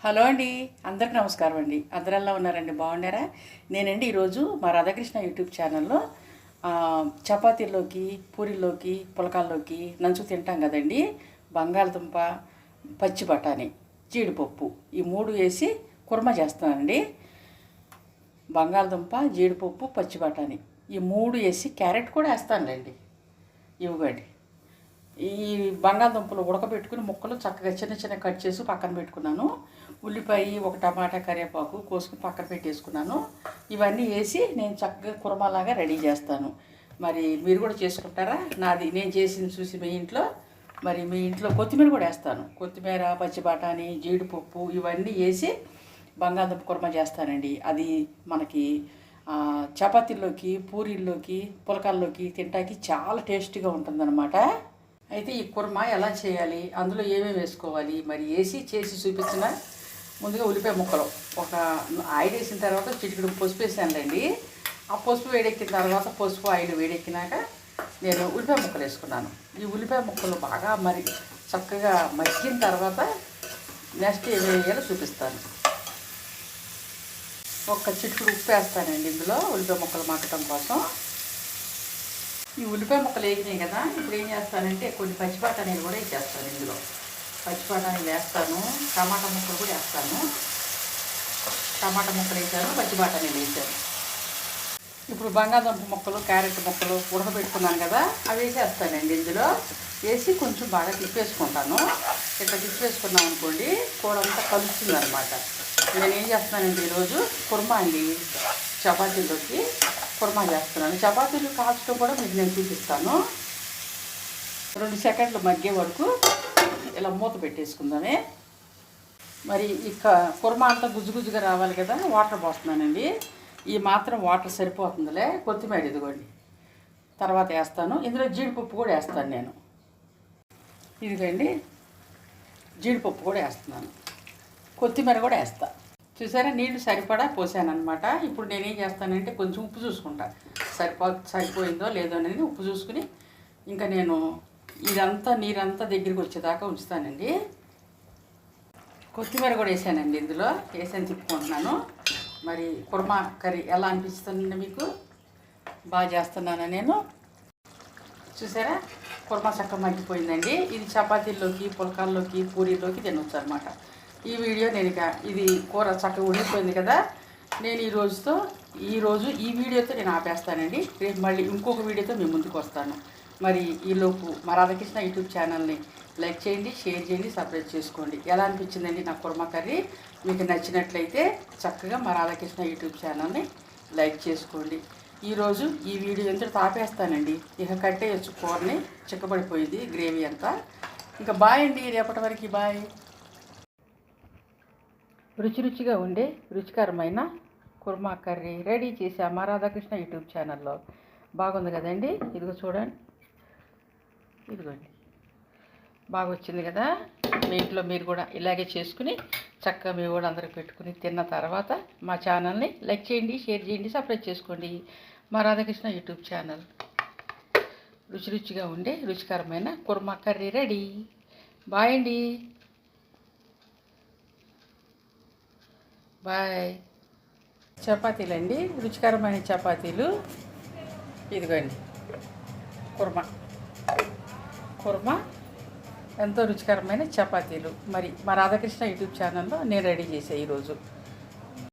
Hello అండి, అందరికి నమస్కారం అండి. అందరు ఎలా ఉన్నారండి? బాగున్నారా? నేనండి ఈరోజు మా రాధాకృష్ణ యూట్యూబ్ ఛానల్లో చపాతీల్లోకి, పూరీల్లోకి, పులకాల్లోకి నంచు తింటాం కదండి. బంగాళదుంప, పచ్చి బఠానీ, జీడిపప్పు ఈ మూడు వేసి కుర్మా చేస్తానండి. బంగాళదుంప, జీడిపప్పు, పచ్చి బఠానీ ఈ మూడు వేసి క్యారెట్ కూడా వేస్తానులేండి. ఇవ్వండి. ఈ బంగాళదుంపలు ఉడకబెట్టుకుని ముక్కలు చక్కగా చిన్న చిన్న కట్ చేసి పక్కన పెట్టుకున్నాను. ఉల్లిపాయ, ఒక టమాటా, కరివేపాకు కోసుకుని పక్కన పెట్టేసుకున్నాను. ఇవన్నీ వేసి నేను చక్కగా కుర్మాలాగా రెడీ చేస్తాను. మరి మీరు కూడా చేసుకుంటారా? నేను చేసింది చూసి మీ ఇంట్లో మీ ఇంట్లో కొత్తిమీర కూడా వేస్తాను. కొత్తిమీర, పచ్చి బఠానీ, జీడిపప్పు ఇవన్నీ వేసి బంగాళదుంప కుర్మా చేస్తానండి. అది మనకి చపాతీల్లోకి, పూరీల్లోకి, పులకాల్లోకి తింటానికి చాలా టేస్టీగా ఉంటుందన్నమాట. అయితే ఈ కుర్మా ఎలా చేయాలి, అందులో ఏమేమి వేసుకోవాలి మరి చేసి చూపించిన. ముందుగా ఉల్లిపాయ ముక్కలు ఒక ఆయిల్ వేసిన తర్వాత చిటికెడు పసుపు వేసానులేండి. ఆ పసుపు వేడెక్కిన తర్వాత పసుపు ఆయిల్ వేడెక్కినాక నేను ఉల్లిపాయ ముక్కలు వేసుకున్నాను. ఈ ఉల్లిపాయ ముక్కలు బాగా చక్కగా మగ్గిన తర్వాత నెక్స్ట్ ఏమి వేయాలో చూపిస్తాను. ఒక చిటికెడు ఉప్పు వేస్తానండి ఇందులో ఉల్లిపాయ ముక్కలు మగ్గటం కోసం. ఈ ఉల్లిపాయ ముక్కలు వేగినాయి కదా, ఇప్పుడు ఏం చేస్తానంటే కొన్ని పచ్చి బఠానీలు కూడా వేసేస్తాను. ఇందులో పచ్చి బఠానీలు వేస్తాను, టమాటా ముక్కలు కూడా వేస్తాను. టమాటా ముక్కలు వేసాను, పచ్చి బఠానీలు వేసాను. ఇప్పుడు బంగాళదుంప ముక్కలు, క్యారెట్ ముక్కలు ఉడకబెట్టుకున్నాను కదా, అవి వేసేస్తానండి. ఇందులో వేసి కొంచెం బాగా తిప్పేసుకుంటాను. ఇట్లా తిప్పేసుకున్నాం అనుకోండి, కూర అంతా కలుస్తుంది అనమాట. నేనేం చేస్తున్నానండి ఈరోజు కుర్మా అండి, చపాతీల్లోకి కుర్మా చేస్తున్నాను. చపాతీలు కాల్చడం కూడా మీకు నేను చూపిస్తాను. 2 సెకండ్లు మగ్గే వరకు ఇలా మూత పెట్టేసుకుందామే. మరి ఇక కుర్మా అంతా గుజ్జుగా రావాలి కదా, వాటర్ పోస్తున్నానండి. ఈ మాత్రం వాటర్ సరిపోతుందిలే. కొత్తిమీర ఇదిగోండి తర్వాత వేస్తాను. ఇందులో జీడిపప్పు కూడా వేస్తాను నేను. ఇదిగోండి జీడిపప్పు కూడా వేస్తున్నాను, కొత్తిమీర కూడా వేస్తాను. చూసారా, నీళ్లు సరిపడా పోసానమాట. ఇప్పుడు నేనేం చేస్తానంటే కొంచెం ఉప్పు చూసుకుంటా, సరిపోయిందో లేదో అనేది ఉప్పు చూసుకుని ఇంకా నేను ఇదంతా నీరంతా దగ్గరికి వచ్చేదాకా ఉంచుతానండి. కొత్తిమీర కూడా వేసానండి, ఇందులో వేసాను, తిప్పుకుంటున్నాను. మరి కుర్మా కర్రీ ఎలా అనిపిస్తుందండి మీకు? బాగా చేస్తున్నాను నేను. చూసారా, కుర్మా చక్కగా మగ్గిపోయిందండి. ఇది చపాతీల్లోకి, పులకాల్లోకి, పూరీల్లోకి తినొచ్చు అనమాట. ఈ వీడియో ఇది కూర చక్కగా ఉడికిపోయింది కదా, నేను ఈరోజు ఈ వీడియోతో నేను ఆపేస్తానండి. రేపు మళ్ళీ ఇంకొక వీడియోతో మేము ముందుకు వస్తాను. మరి ఈలోపు మా రాధాకృష్ణ యూట్యూబ్ ఛానల్ని లైక్ చేయండి, షేర్ చేయండి, సబ్స్క్రైబ్ చేసుకోండి. ఎలా అనిపించిందండి నా కుర్మా కర్రీ? మీకు నచ్చినట్లయితే చక్కగా మా రాధాకృష్ణ యూట్యూబ్ ఛానల్ని లైక్ చేసుకోండి. ఈరోజు ఈ వీడియో ఎంతటితో ఆపేస్తానండి. ఇక కట్టేయచ్చు, కూరని చిక్కబడిపోయింది గ్రేవీ అంతా. ఇంకా బాయ్ అండి, రేపటి వరకు బాయ్. రుచిగా ఉండే రుచికరమైన కుర్మా కర్రీ రెడీ చేసా మా రాధాకృష్ణ యూట్యూబ్ ఛానల్లో. బాగుంది కదండి? ఇదిగో చూడండి, ఇదిగోండి బాగా వచ్చింది కదా. మీ ఇంట్లో మీరు కూడా ఇలాగే చేసుకుని చక్కగా మీ కూడా అందరికి పెట్టుకుని తిన్న తర్వాత మా ఛానల్ని లైక్ చేయండి, షేర్ చేయండి, సబ్స్క్రైబ్ చేసుకోండి. మా రాధాకృష్ణ యూట్యూబ్ ఛానల్. రుచిగా ఉండే రుచికరమైన కుర్మా కర్రీ రెడీ. బాయ్ అండి, బాయ్. చపాతీలు అండి, రుచికరమైన చపాతీలు. ఇదిగోండి కుర్మా ఎంతో రుచికరమైన చపాతీలు. మరి మా రాధాకృష్ణ యూట్యూబ్ ఛానల్లో నేను రెడీ చేశాను ఈరోజు.